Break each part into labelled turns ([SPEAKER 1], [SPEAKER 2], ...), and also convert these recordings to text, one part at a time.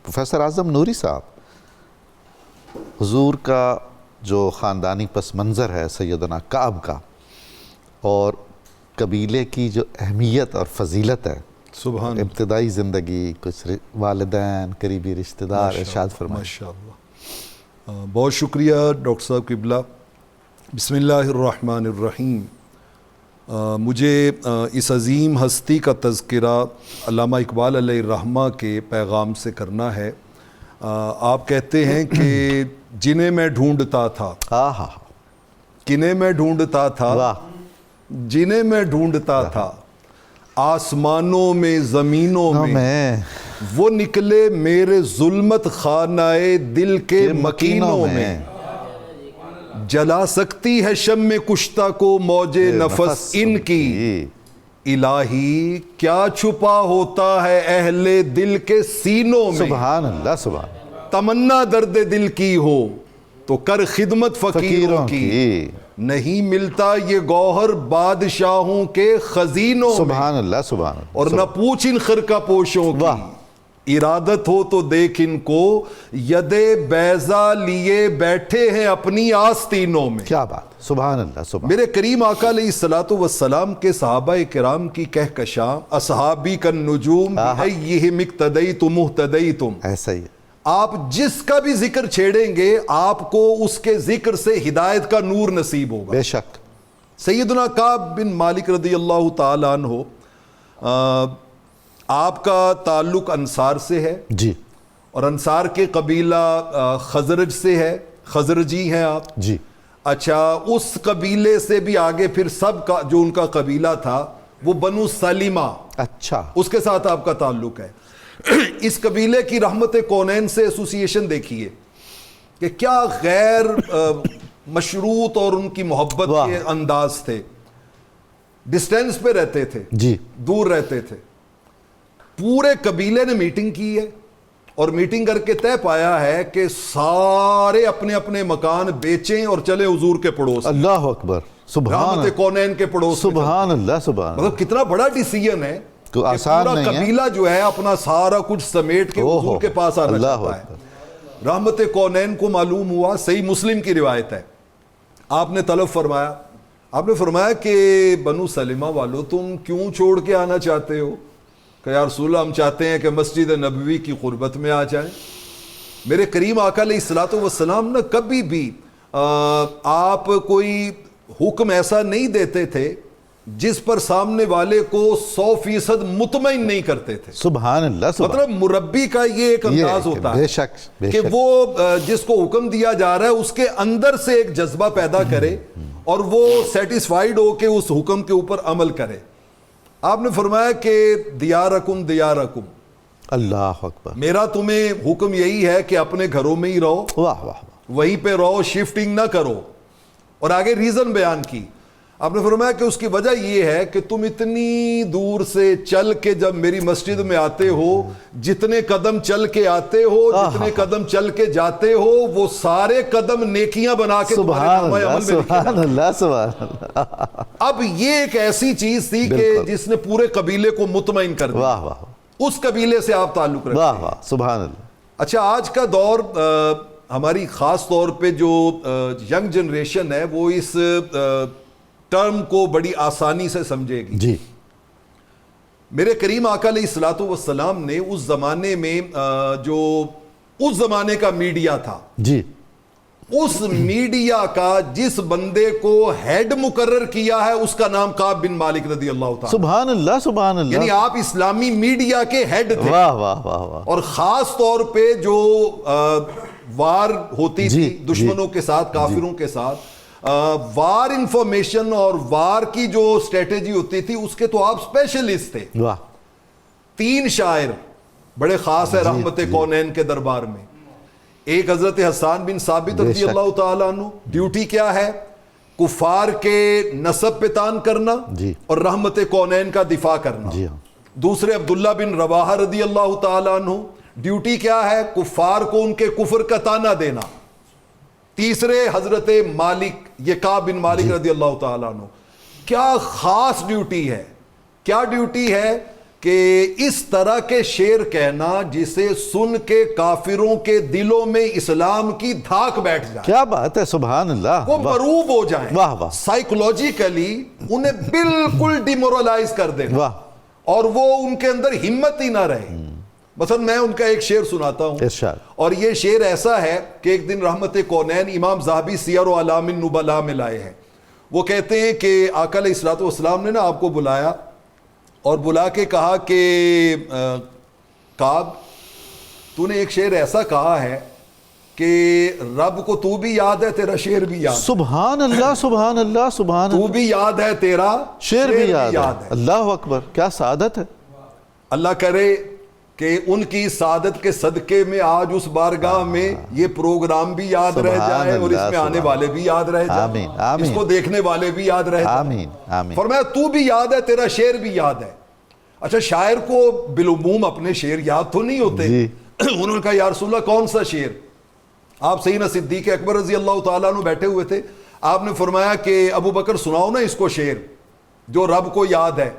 [SPEAKER 1] Professor اعظم نوری صاحب، حضور کا جو خاندانی پس منظر ہے سیدنا کعب کا، اور قبیلے کی جو اہمیت اور فضیلت ہے،
[SPEAKER 2] سبحان
[SPEAKER 1] ابتدائی زندگی، کچھ والدین، قریبی رشتہ دار، ارشاد فرمائیں۔
[SPEAKER 2] ماشاء اللہ، بہت شکریہ ڈاکٹر صاحب قبلہ۔ بسم اللہ الرحمن الرحیم۔ مجھے اس عظیم ہستی کا تذکرہ علامہ اقبال علیہ الرحمہ کے پیغام سے کرنا ہے۔ آپ کہتے ہیں کہ جنہیں میں ڈھونڈتا تھا، کنہیں میں ڈھونڈتا تھا، جنہیں میں ڈھونڈتا تھا، آسمانوں میں زمینوں میں، وہ نکلے میرے ظلمت خانہ دل کے مکینوں میں۔ جلا سکتی ہے شمع کشتہ کو موج نفس ان کی، الہی کیا چھپا ہوتا ہے اہل دل کے سینوں میں۔
[SPEAKER 1] سبحان اللہ، سبحان اللہ۔
[SPEAKER 2] تمنا درد دل کی ہو تو کر خدمت فقیروں کی، نہیں ملتا یہ گوہر بادشاہوں کے خزینوں میں۔
[SPEAKER 1] سبحان اللہ، سبحان اللہ۔
[SPEAKER 2] اور نہ پوچھ ان خرقہ پوشوں کی، ارادت ہو تو دیکھ ان کو ید بیضا لیے بیٹھے ہیں اپنی آستینوں میں۔
[SPEAKER 1] کیا بات، سبحان اللہ، سبحان۔
[SPEAKER 2] میرے کریم آقا علیہ السلام کے صحابہ کرام کی کہکشاں، اصحابی کالنجوم بأیہم اقتدیتم اہتدیتم،
[SPEAKER 1] ایسا ہی ہے۔
[SPEAKER 2] آپ جس کا بھی ذکر چھیڑیں گے آپ کو اس کے ذکر سے ہدایت کا نور نصیب ہوگا۔
[SPEAKER 1] بے شک۔
[SPEAKER 2] سیدنا کعب بن مالک رضی اللہ تعالیٰ عنہ، آپ کا تعلق انصار سے ہے
[SPEAKER 1] جی،
[SPEAKER 2] اور انصار کے قبیلہ خزرج سے ہے، خزرجی ہیں آپ
[SPEAKER 1] جی۔
[SPEAKER 2] اچھا، اس قبیلے سے بھی آگے پھر سب کا جو ان کا قبیلہ تھا وہ بنو سلیمہ،
[SPEAKER 1] اچھا،
[SPEAKER 2] اس کے ساتھ آپ کا تعلق ہے۔ اس قبیلے کی رحمت کونین سے ایسوسیشن دیکھیے کہ کیا غیر مشروط اور ان کی محبت کے انداز تھے۔ ڈسٹینس پہ رہتے تھے،
[SPEAKER 1] جی،
[SPEAKER 2] دور رہتے تھے۔ پورے قبیلے نے میٹنگ کی ہے اور میٹنگ کر کے طے پایا ہے کہ سارے اپنے اپنے مکان بیچیں اور چلے حضور کے پڑوس،
[SPEAKER 1] اللہ اکبر، سبحان
[SPEAKER 2] رحمت کونین کے پڑوس۔
[SPEAKER 1] سبحان اللہ، سبحان اللہ۔
[SPEAKER 2] مطلب کتنا بڑا ڈیسیجن ہے
[SPEAKER 1] تو
[SPEAKER 2] کہ
[SPEAKER 1] آسان
[SPEAKER 2] پورا
[SPEAKER 1] نہیں ہے۔
[SPEAKER 2] قبیلہ جو ہے اپنا سارا کچھ سمیٹ کے حضور کے پاس آنا چاہتا ہے۔ رحمت کونین کو معلوم ہوا، صحیح مسلم کی روایت ہے، آپ نے طلب فرمایا، آپ نے فرمایا کہ بنو سلیمہ والو تم کیوں چھوڑ کے آنا چاہتے ہو؟ کہ یا رسول اللہ ہم چاہتے ہیں کہ مسجد نبوی کی قربت میں آ جائیں۔ میرے کریم آقا علیہ السلام نہ کبھی بھی آپ کوئی حکم ایسا نہیں دیتے تھے جس پر سامنے والے کو 100% مطمئن نہیں کرتے تھے۔
[SPEAKER 1] سبحان اللہ، سبحان۔
[SPEAKER 2] مطلب مربی کا یہ ایک انداز ہوتا ہے
[SPEAKER 1] بے شک، بے
[SPEAKER 2] کہ
[SPEAKER 1] شک۔
[SPEAKER 2] وہ جس کو حکم دیا جا رہا ہے اس کے اندر سے ایک جذبہ پیدا کرے اور وہ سیٹسفائیڈ ہو کے اس حکم کے اوپر عمل کرے۔ آپ نے فرمایا کہ دیارکم دیارکم،
[SPEAKER 1] اللہ اکبر،
[SPEAKER 2] میرا تمہیں حکم یہی ہے کہ اپنے گھروں میں ہی رہو،
[SPEAKER 1] واہ واہ،
[SPEAKER 2] وہیں پہ رہو، شفٹنگ نہ کرو۔ اور آگے ریزن بیان کی، آپ نے فرمایا کہ اس کی وجہ یہ ہے کہ تم اتنی دور سے چل کے جب میری مسجد میں آتے ہو، جتنے قدم چل کے آتے ہو، جتنے قدم چل کے جاتے ہو، وہ سارے قدم نیکیاں بنا کے تمہارے نامہ عمل میں لکھے
[SPEAKER 1] سبحان اللہ، سبحان اللہ۔
[SPEAKER 2] اب یہ ایک ایسی چیز تھی کہ جس نے پورے قبیلے کو مطمئن کر دیا۔
[SPEAKER 1] واہ واہ،
[SPEAKER 2] اس قبیلے سے آپ تعلق رکھتے ہیں۔
[SPEAKER 1] واہ واہ، سبحان اللہ۔
[SPEAKER 2] اچھا، آج کا دور ہماری خاص طور پہ جو ینگ جنریشن ہے وہ اس ٹرم کو بڑی آسانی سے سمجھے گی۔
[SPEAKER 1] جی،
[SPEAKER 2] میرے کریم آقا علیہ السلام نے اس زمانے میں جو اس زمانے کا میڈیا تھا،
[SPEAKER 1] جی،
[SPEAKER 2] اس میڈیا کا جس بندے کو ہیڈ مقرر کیا ہے اس کا نام کعب بن مالک رضی اللہ تعالیٰ۔
[SPEAKER 1] سبحان اللہ، سبحان اللہ۔
[SPEAKER 2] یعنی آپ اسلامی میڈیا کے ہیڈ تھے۔
[SPEAKER 1] واہ واہ واہ واہ۔
[SPEAKER 2] اور خاص طور پہ جو وار ہوتی تھی دشمنوں کے ساتھ، کافروں کے ساتھ، وار انفارمیشن اور وار کی جو اسٹریٹجی ہوتی تھی اس کے تو آپ اسپیشلسٹ تھے۔
[SPEAKER 1] واہ،
[SPEAKER 2] 3 شاعر بڑے خاص ہے رحمت کونین کے دربار میں۔ ایک حضرت حسان بن ثابت رضی اللہ تعالیٰ عنہ، ڈیوٹی کیا ہے؟ کفار کے نسب پہ تان کرنا اور رحمت کونین کا دفاع کرنا۔ دوسرے عبداللہ بن رواحہ رضی اللہ تعالیٰ عنہ، ڈیوٹی کیا ہے؟ کفار کو ان کے کفر کا تانا دینا۔ تیسرے حضرت مالک، یہ کعب بن مالک رضی اللہ تعالیٰ عنہ، کیا خاص ڈیوٹی ہے، کیا ڈیوٹی ہے کہ اس طرح کے شعر کہنا جسے سن کے کافروں کے دلوں میں اسلام کی دھاک بیٹھ جائے,
[SPEAKER 1] کیا بات ہے, سبحان اللہ,
[SPEAKER 2] وہ مروب ہو جائیں,
[SPEAKER 1] واہ واہ,
[SPEAKER 2] سائیکولوجیکلی انہیں بالکل ڈیمورلائز کر دینا,
[SPEAKER 1] واہ,
[SPEAKER 2] اور وہ ان کے اندر ہمت ہی نہ رہے. مثلا میں ان کا ایک شعر سناتا ہوں,
[SPEAKER 1] ارشاد.
[SPEAKER 2] اور یہ شعر ایسا ہے کہ ایک دن رحمت کونین امام ذہبی سیر و اعلام النبلاء میں لائے ہیں. وہ کہتے ہیں کہ آقا علیہ الصلوۃ والسلام نے نا آپ کو بلایا اور بلا کے کہا کہ کعب, تو نے ایک شعر ایسا کہا ہے کہ رب کو تو بھی یاد ہے, تیرا شعر بھی یاد,
[SPEAKER 1] سبحان اللہ, سبحان اللہ, سبحان
[SPEAKER 2] تو
[SPEAKER 1] اللہ,
[SPEAKER 2] بھی یاد ہے, تیرا
[SPEAKER 1] شعر بھی یاد ہے. اللہ اکبر, کیا سعادت ہے.
[SPEAKER 2] اللہ کرے کہ ان کی سعادت کے صدقے میں آج اس بارگاہ میں یہ پروگرام بھی یاد رہ جائے, اور اس میں آنے والے بھی یاد رہ جائیں, اس کو دیکھنے والے بھی یاد رہ جائیں.
[SPEAKER 1] آمین, آمین.
[SPEAKER 2] فرمایا تو بھی یاد ہے, تیرا شعر بھی یاد ہے. اچھا, شاعر کو بالعموم اپنے شعر یاد تو نہیں ہوتے. انہوں نے کہا یا رسول اللہ کون سا شعر؟ آپ سیدنا صدیق اکبر رضی اللہ تعالیٰ عنہ بیٹھے ہوئے تھے. آپ نے فرمایا کہ ابو بکر سناؤ نا اس کو شعر جو رب کو یاد ہے,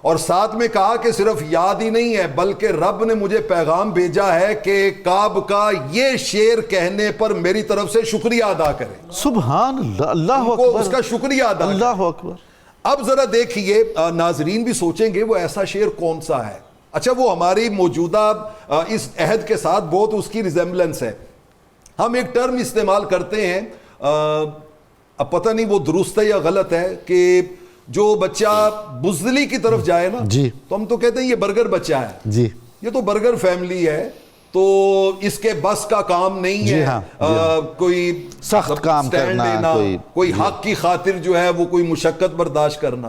[SPEAKER 2] اور ساتھ میں کہا کہ صرف یاد ہی نہیں ہے بلکہ رب نے مجھے پیغام بھیجا ہے کہ کعب کا یہ شعر کہنے پر میری طرف سے شکریہ ادا کرے.
[SPEAKER 1] سبحان اللہ, اللہ اکبر,
[SPEAKER 2] اس کا شکریہ ادا کرے.
[SPEAKER 1] اللہ اکبر.
[SPEAKER 2] اب ذرا دیکھیے, ناظرین بھی سوچیں گے وہ ایسا شعر کون سا ہے. اچھا, وہ ہماری موجودہ اس عہد کے ساتھ بہت اس کی ریزیمبلنس ہے. ہم ایک ٹرم استعمال کرتے ہیں, اب پتہ نہیں وہ درست ہے یا غلط ہے, کہ جو بچہ بزدلی کی طرف جائے نا,
[SPEAKER 1] جی,
[SPEAKER 2] تو ہم تو کہتے ہیں یہ برگر بچہ ہے,
[SPEAKER 1] جی,
[SPEAKER 2] یہ تو برگر فیملی ہے, تو اس کے بس کا کام نہیں
[SPEAKER 1] جی
[SPEAKER 2] ہے
[SPEAKER 1] ہاں, کوئی سخت کام کرنا,
[SPEAKER 2] کوئی حق کی خاطر جو ہے وہ کوئی مشقت برداشت کرنا.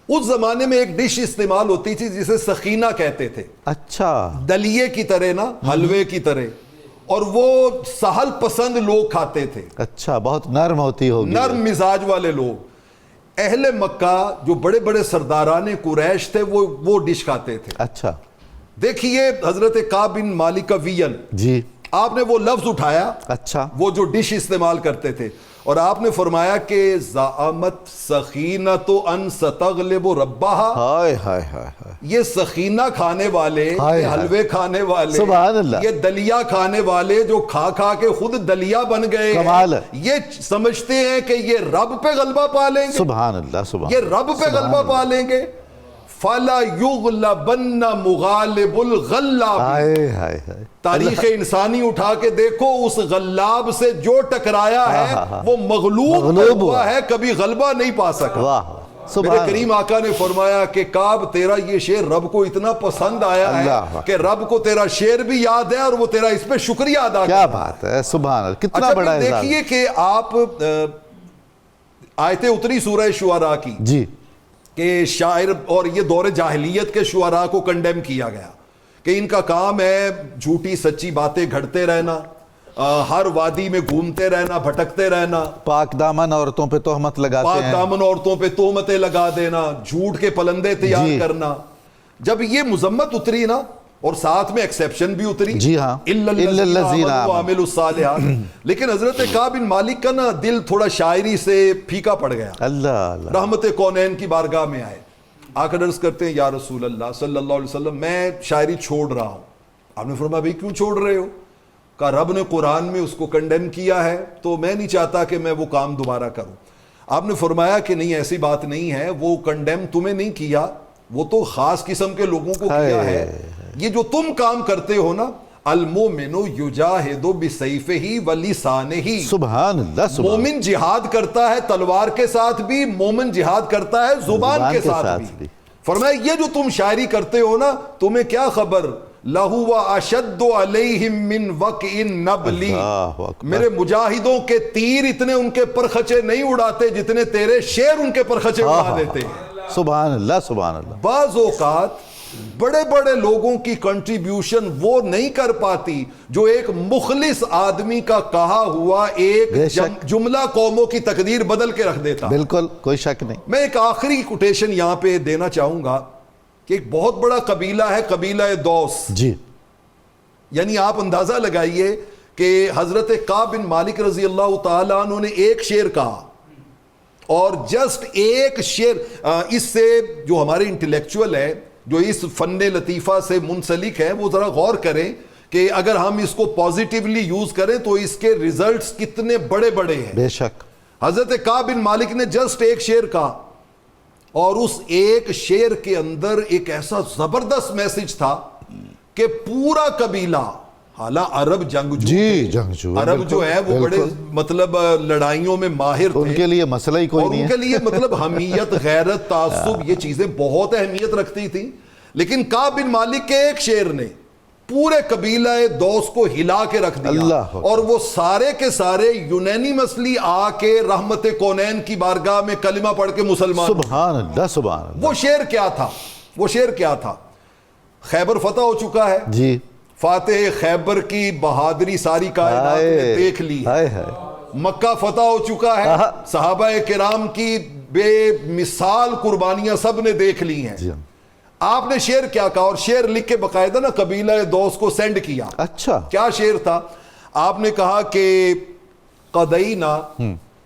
[SPEAKER 2] اس زمانے میں ایک ڈش استعمال ہوتی تھی جسے سخینہ کہتے تھے.
[SPEAKER 1] اچھا,
[SPEAKER 2] دلیے کی طرح نا, حلوے کی طرح, اور وہ سہل پسند لوگ کھاتے تھے.
[SPEAKER 1] اچھا, بہت نرم ہوتی ہوگی,
[SPEAKER 2] نرم مزاج والے لوگ. اہل مکہ جو بڑے بڑے سرداران قریش تھے وہ ڈش کھاتے تھے.
[SPEAKER 1] اچھا,
[SPEAKER 2] دیکھیے حضرت کعب بن مالک وین,
[SPEAKER 1] جی,
[SPEAKER 2] آپ نے وہ لفظ اٹھایا,
[SPEAKER 1] اچھا,
[SPEAKER 2] وہ جو ڈش استعمال کرتے تھے, اور آپ نے فرمایا کہ زعمت سخینۃ ان ستغلب ربہا.
[SPEAKER 1] ہائے ہائے ہائے,
[SPEAKER 2] یہ سخینہ کھانے والے, یہ حلوے کھانے والے,
[SPEAKER 1] سبحان اللہ,
[SPEAKER 2] یہ دلیا کھانے والے جو کھا کھا کے خود دلیا بن گئے,
[SPEAKER 1] کمال ہے,
[SPEAKER 2] یہ سمجھتے ہیں کہ یہ رب پہ غلبہ پا لیں گے.
[SPEAKER 1] سبحان اللہ, سبحان,
[SPEAKER 2] یہ رب پہ غلبہ پا لیں گے. فَلَا يُغْلَبَنَّ مُغَالِبُ الْغَلَّابِ.
[SPEAKER 1] ہائے ہائے ہائے,
[SPEAKER 2] تاریخ انسانی اٹھا کے دیکھو, اس غلاب سے جو ٹکرایا ہے وہ مغلوب ہوا ہے, کبھی غلبہ نہیں پا سکا.
[SPEAKER 1] واہ,
[SPEAKER 2] میرے کریم آقا نے فرمایا کہ کعب تیرا یہ شعر رب کو اتنا پسند آیا ہے کہ رب کو تیرا شعر بھی یاد ہے, اور وہ تیرا اس پہ شکریہ ادا کرتا ہے.
[SPEAKER 1] کیا بات ہے, سبحان اللہ, کتنا بڑا اعزاز.
[SPEAKER 2] دیکھیے کہ آپ آیتیں اتری سورہ شعراء کی,
[SPEAKER 1] جی,
[SPEAKER 2] کہ شاعر, اور یہ دور جاہلیت کے شعراء کو کنڈیم کیا گیا کہ ان کا کام ہے جھوٹی سچی باتیں گھڑتے رہنا, ہر وادی میں گھومتے رہنا, بھٹکتے رہنا,
[SPEAKER 1] پاک دامن عورتوں پہ تہمت لگاتے ہیں,
[SPEAKER 2] پاک دامن عورتوں پہ تہمتیں لگا دینا, جھوٹ کے پلندے تیار کرنا. جب یہ مذمت اتری نا, اور ساتھ میں ایکسیپشن بھی اتری,
[SPEAKER 1] جی ہاں,
[SPEAKER 2] اِلَّا الَّذِينَ آمَنُوا الصَّالِحَاتِ. لیکن حضرت کعب بن مالک کا نا دل تھوڑا شاعری سے پھیکا پڑ گیا.
[SPEAKER 1] اللہ اللہ,
[SPEAKER 2] رحمت کونین کی بارگاہ میں آئے, آ کر عرض کرتے ہیں یا رسول اللہ صلی اللہ علیہ وسلم, میں شاعری چھوڑ رہا ہوں. آپ نے فرمایا بھائی کیوں چھوڑ رہے ہو؟ کہا رب نے قرآن میں اس کو کنڈیم کیا ہے, تو میں نہیں چاہتا کہ میں وہ کام دوبارہ کروں. آپ نے فرمایا کہ نہیں, ایسی بات نہیں ہے, وہ کنڈیم تمہیں نہیں کیا, وہ تو خاص قسم کے لوگوں کو کیا ہے. یہ جو تم کام کرتے ہو نا, المومن یجاہد بسیفہ ولسانہ.
[SPEAKER 1] سبحان اللہ,
[SPEAKER 2] مومن جہاد کرتا ہے تلوار کے ساتھ بھی, مومن جہاد کرتا ہے زبان کے ساتھ بھی. فرمایا یہ جو تم شاعری کرتے ہو نا, تمہیں کیا خبر, لہو اشد علیہم من وقع النبل. میرے مجاہدوں کے تیر اتنے ان کے پرخچے نہیں اڑاتے جتنے تیرے شعر ان کے پرخچے اڑا دیتے.
[SPEAKER 1] سبحان اللہ, سبحان اللہ.
[SPEAKER 2] بعض اوقات بڑے بڑے لوگوں کی کنٹریبیوشن وہ نہیں کر پاتی جو ایک مخلص آدمی کا کہا ہوا ایک جملہ قوموں کی تقدیر بدل کے رکھ دیتا.
[SPEAKER 1] بالکل, کوئی شک نہیں.
[SPEAKER 2] میں ایک آخری کوٹیشن یہاں پہ دینا چاہوں گا کہ ایک بہت بڑا قبیلہ ہے, قبیلہ دوس.
[SPEAKER 1] جی,
[SPEAKER 2] یعنی آپ اندازہ لگائیے کہ حضرت کعب بن مالک رضی اللہ تعالیٰ عنہ نے ایک شعر کہا, اور جسٹ ایک شعر, اس سے جو ہمارے انٹلیکچول ہے, جو اس فن لطیفہ سے منسلک ہیں وہ ذرا غور کریں کہ اگر ہم اس کو پازیٹیولی یوز کریں تو اس کے ریزلٹس کتنے بڑے بڑے ہیں.
[SPEAKER 1] بے شک.
[SPEAKER 2] حضرت کعب بن مالک نے جسٹ ایک شعر کہا اور اس ایک شعر کے اندر ایک ایسا زبردست میسج تھا کہ پورا قبیلہ، حالانکہ عرب جنگجو
[SPEAKER 1] جی جنگجو
[SPEAKER 2] عرب جو ہے وہ بڑے مطلب لڑائیوں میں ماہر تھے،
[SPEAKER 1] ان کے لیے مسئلہ ہی کوئی
[SPEAKER 2] اور
[SPEAKER 1] نہیں
[SPEAKER 2] ان
[SPEAKER 1] ہے.
[SPEAKER 2] کے لیے مطلب حمیت، غیرت، تعصب، یہ چیزیں بہت اہمیت رکھتی تھیں. لیکن کعب بن مالک کے ایک شعر نے پورے قبیلہ دوس کو ہلا کے رکھ دیا.
[SPEAKER 1] اللہ،
[SPEAKER 2] اور وہ سارے کے سارے یونینیمسلی آ کے رحمت کونین کی بارگاہ میں کلمہ پڑھ کے مسلمان.
[SPEAKER 1] سبحان اللہ سبحان اللہ.
[SPEAKER 2] وہ شعر کیا تھا؟ وہ شعر کیا تھا؟ خیبر فتح ہو چکا ہے
[SPEAKER 1] جی.
[SPEAKER 2] فاتح خیبر کی بہادری ساری کائنات نے دیکھ لی. مکہ فتح ہو چکا ہے، صحابہ کرام کی بے مثال قربانیاں سب نے دیکھ لی ہیں. آپ نے شعر کیا کہا؟ اور شعر لکھ کے باقاعدہ نا قبیلہ دوس کو سینڈ کیا.
[SPEAKER 1] اچھا
[SPEAKER 2] کیا شعر تھا؟ آپ نے کہا کہ قدینا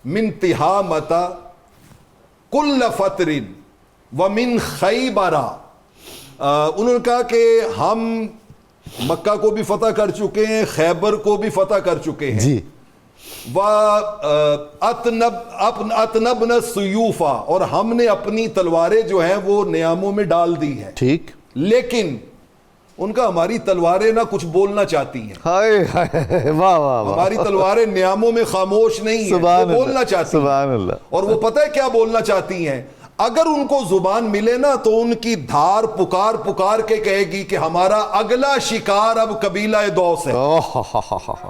[SPEAKER 2] من تہامتا کل فتر ومن خیبرا. انہوں نے کہا کہ ہم مکہ کو بھی فتح کر چکے ہیں، خیبر کو بھی فتح کر چکے ہیں.
[SPEAKER 1] جی.
[SPEAKER 2] اطنبنا السیوفا، اور ہم نے اپنی تلواریں جو ہیں وہ نیاموں میں ڈال دی ہیں.
[SPEAKER 1] ٹھیک.
[SPEAKER 2] لیکن ان کا ہماری تلواریں نہ کچھ بولنا چاہتی ہیں.
[SPEAKER 1] ہائے ہائے واہ واہ.
[SPEAKER 2] ہماری تلواریں نیاموں میں خاموش نہیں ہیں، وہ بولنا چاہتی ہیں.
[SPEAKER 1] سبحان اللہ.
[SPEAKER 2] اور وہ پتہ ہے کیا بولنا چاہتی ہیں؟ اگر ان کو زبان ملے نا تو ان کی دھار پکار پکار کے کہے گی کہ ہمارا اگلا شکار اب قبیلہ دوس ہے.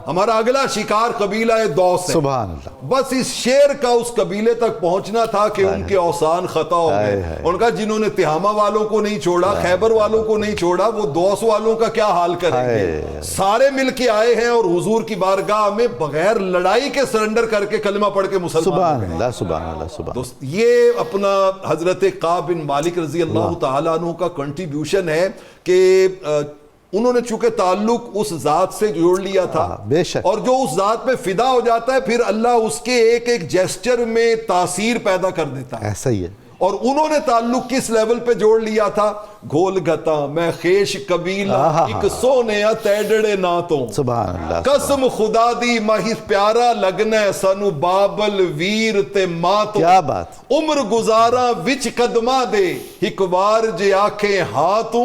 [SPEAKER 2] ہمارا اگلا شکار قبیلہ دوس ہے.
[SPEAKER 1] سبحان اللہ.
[SPEAKER 2] بس اس شعر کا اس قبیلے تک پہنچنا تھا کہ ان کے اوسان خطا ہو گئے. ان کا جنہوں نے تہامہ والوں کو نہیں چھوڑا، خیبر والوں کو نہیں چھوڑا، وہ دوس والوں کا کیا حال کریں گے؟ سارے مل کے آئے ہیں اور حضور کی بارگاہ میں بغیر لڑائی کے سرنڈر کر کے کلمہ پڑھ کے مسلمان.
[SPEAKER 1] سبحان اللہ سبحان اللہ سبحان.
[SPEAKER 2] دوست یہ اپنا حضرت کعب بن مالک رضی اللہ تعالیٰ عنہ کا کنٹریبیوشن ہے کہ انہوں نے چونکہ تعلق اس ذات سے جوڑ لیا تھا،
[SPEAKER 1] بے شک.
[SPEAKER 2] اور جو اس ذات پہ فدا ہو جاتا ہے پھر اللہ اس کے ایک ایک جیسچر میں تاثیر پیدا کر دیتا ہے.
[SPEAKER 1] ایسا ہی ہے.
[SPEAKER 2] اور انہوں نے تعلق کس لیول پہ جوڑ لیا تھا؟ گھول گتا میں خیش قبیلہ ایک سونے تیڑڑے ناتوں.
[SPEAKER 1] سبحان اللہ.
[SPEAKER 2] قسم خدا دی ماہی پیارا لگنا سانو بابل ویر تے ماتوں.
[SPEAKER 1] کیا بات.
[SPEAKER 2] عمر گزارا وچ قدمہ دے ایک بار جے آکھیں ہاں تو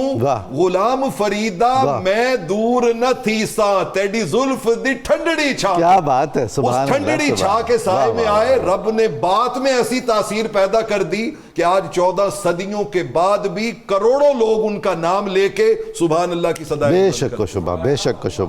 [SPEAKER 2] غلام فریدا میں دور نہ تھی سا تیڑی زلف دی ٹھنڈڑی چھا.
[SPEAKER 1] کیا بات ہے. سبحان
[SPEAKER 2] اللہ. اس ٹھنڈڑی چھا کے سائے میں آئے. رب نے بات میں ایسی تاثیر پیدا کر دی کہ آج 14 صدیوں کے بعد بھی کروڑوں لوگ ان کا نام لے کے سبحان اللہ کی صدائیں.
[SPEAKER 1] بے شک و شبہ، بے شک و شبہ.